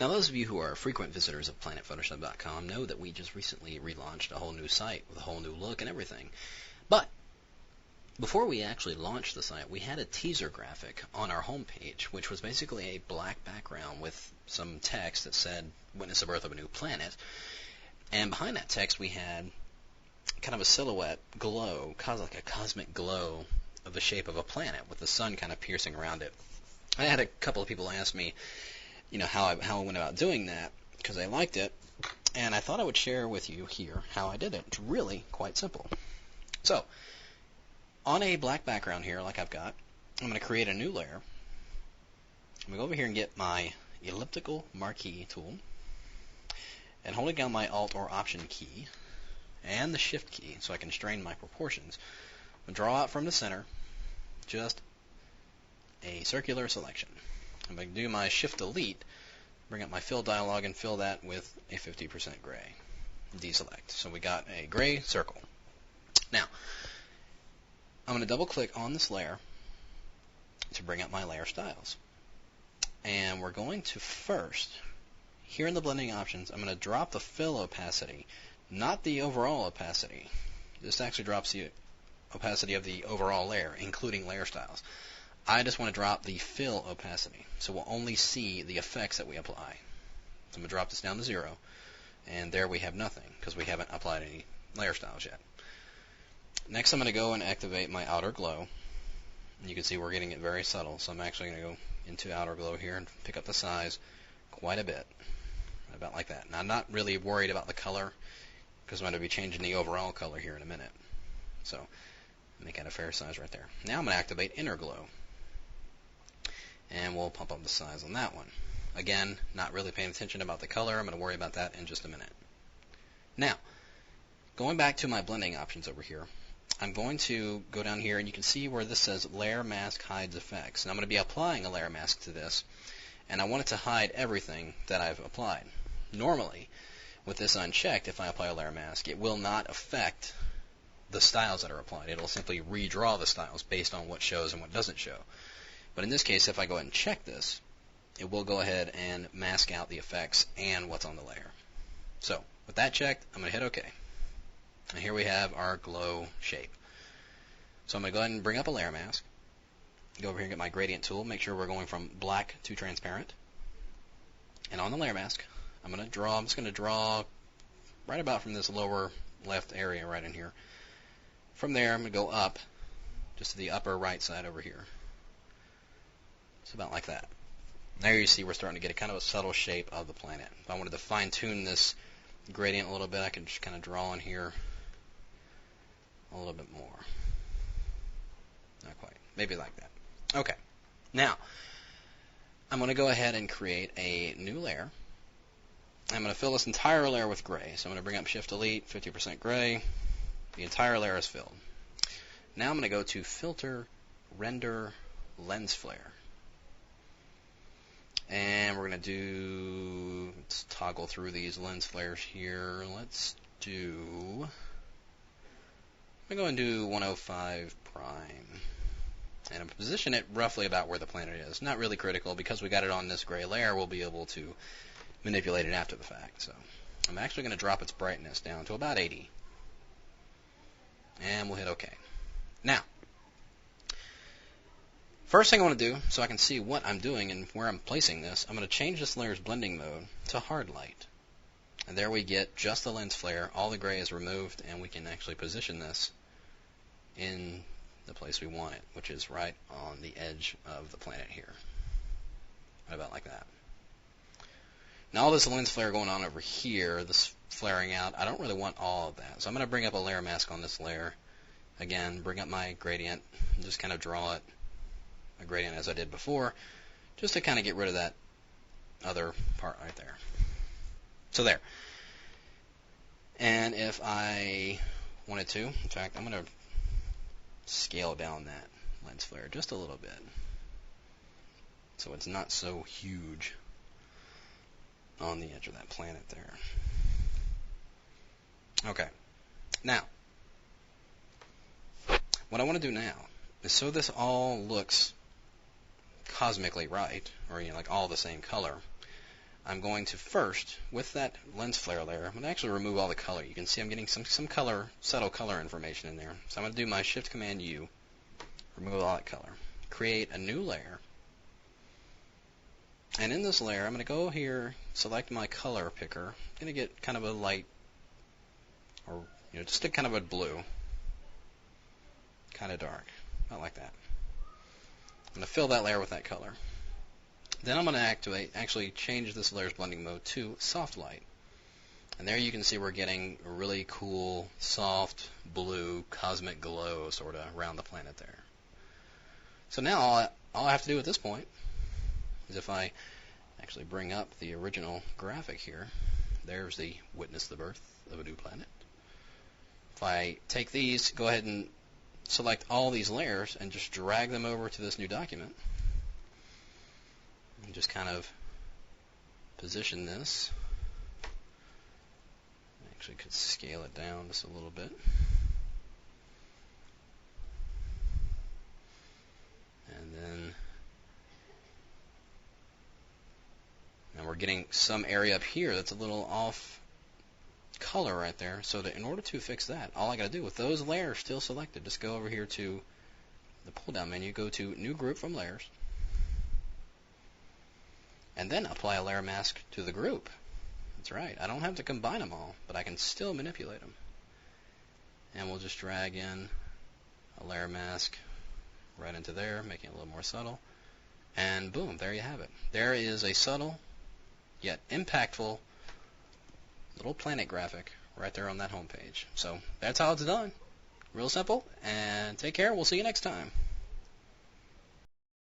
Now, those of you who are frequent visitors of PlanetPhotoshop.com know that we just recently relaunched a whole new site with a whole new look and everything. But before we actually launched the site, we had a teaser graphic on our homepage, which was basically a black background with some text that said, "Witness the birth of a new planet." And behind that text, we had kind of a silhouette glow, like a cosmic glow of the shape of a planet with the sun kind of piercing around it. I had a couple of people ask me, how I went about doing that, because they liked it, and I thought I would share with you here how I did it. It's really quite simple. So, on a black background here, like I've got, I'm going to create a new layer. I'm going to go over here and get my elliptical marquee tool, and holding down my Alt or Option key, and the Shift key, so I can strain my proportions, I'm going to draw out from the center just a circular selection. I'm going to do my Shift Delete, bring up my fill dialog, and fill that with a 50% gray. Deselect. So we got a gray circle. Now, I'm going to double click on this layer to bring up my layer styles. And we're going to first, here in the blending options, I'm going to drop the fill opacity, not the overall opacity. This actually drops the opacity of the overall layer, including layer styles. I just want to drop the fill opacity, so we'll only see the effects that we apply. So I'm going to drop this down to 0, and there we have nothing, because we haven't applied any layer styles yet. Next, I'm going to go and activate my outer glow. You can see we're getting it very subtle, so I'm actually going to go into outer glow here and pick up the size quite a bit, about like that. Now, I'm not really worried about the color, because I'm going to be changing the overall color here in a minute. So, make that a fair size right there. Now I'm going to activate inner glow, and we'll pump up the size on that one. Again, not really paying attention about the color. I'm going to worry about that in just a minute. Now, going back to my blending options over here, I'm going to go down here, and you can see where this says Layer Mask Hides Effects. And I'm going to be applying a layer mask to this, and I want it to hide everything that I've applied. Normally, with this unchecked, if I apply a layer mask, it will not affect the styles that are applied. It'll simply redraw the styles based on what shows and what doesn't show. But in this case, if I go ahead and check this, it will go ahead and mask out the effects and what's on the layer. So, with that checked, I'm going to hit OK. And here we have our glow shape. So I'm going to go ahead and bring up a layer mask. Go over here and get my gradient tool. Make sure we're going from black to transparent. And on the layer mask, I'm just going to draw right about from this lower left area right in here. From there, I'm going to go up just to the upper right side over here. It's about like that. There you see we're starting to get a kind of a subtle shape of the planet. If I wanted to fine-tune this gradient a little bit, I can just kind of draw in here a little bit more. Not quite. Maybe like that. Okay. Now, I'm going to go ahead and create a new layer. I'm going to fill this entire layer with gray. So I'm going to bring up Shift Delete, 50% gray. The entire layer is filled. Now I'm going to go to Filter, Render, Lens Flare. And we're going to let's toggle through these lens flares here. Let's do, I'm going to do 105 prime. And I'm position it roughly about where the planet is. Not really critical, because we got it on this gray layer, we'll be able to manipulate it after the fact. So I'm actually going to drop its brightness down to about 80. And we'll hit OK. Now, first thing I want to do, so I can see what I'm doing and where I'm placing this, I'm going to change this layer's blending mode to hard light. And there we get just the lens flare. All the gray is removed, and we can actually position this in the place we want it, which is right on the edge of the planet here. Right about like that. Now all this lens flare going on over here, this flaring out, I don't really want all of that. So I'm going to bring up a layer mask on this layer. Again, bring up my gradient, and just kind of draw it a gradient as I did before, just to kind of get rid of that other part right there. So there. And if I wanted to, in fact, I'm going to scale down that lens flare just a little bit, so it's not so huge on the edge of that planet there. Okay. Now, what I want to do now is, so this all looks cosmically right, or like all the same color, I'm going to first, with that lens flare layer, I'm going to actually remove all the color. You can see I'm getting some color, subtle color information in there. So I'm going to do my Shift Command U, remove all that color, create a new layer. And in this layer, I'm going to go here, select my color picker. I'm going to get kind of a light, or just a kind of a blue, kind of dark, not like that. I'm going to fill that layer with that color. Then I'm going to actually change this layer's blending mode to soft light. And there you can see we're getting a really cool, soft, blue, cosmic glow sort of around the planet there. So now all I have to do at this point is if I actually bring up the original graphic here, there's the Witness the Birth of a New Planet. If I take these, go ahead and select all these layers and just drag them over to this new document, and just kind of position this. Actually could scale it down just a little bit. And then now we're getting some area up here that's a little off color right there. So that in order to fix that, all I got to do with those layers still selected, just go over here to the pull down menu, go to New Group from Layers, and then apply a layer mask to the group. That's right, I don't have to combine them all, but I can still manipulate them. And we'll just drag in a layer mask right into there, making it a little more subtle. And boom, there you have it. There is a subtle, yet impactful little planet graphic right there on that home page. So that's how it's done. Real simple, and take care. We'll see you next time.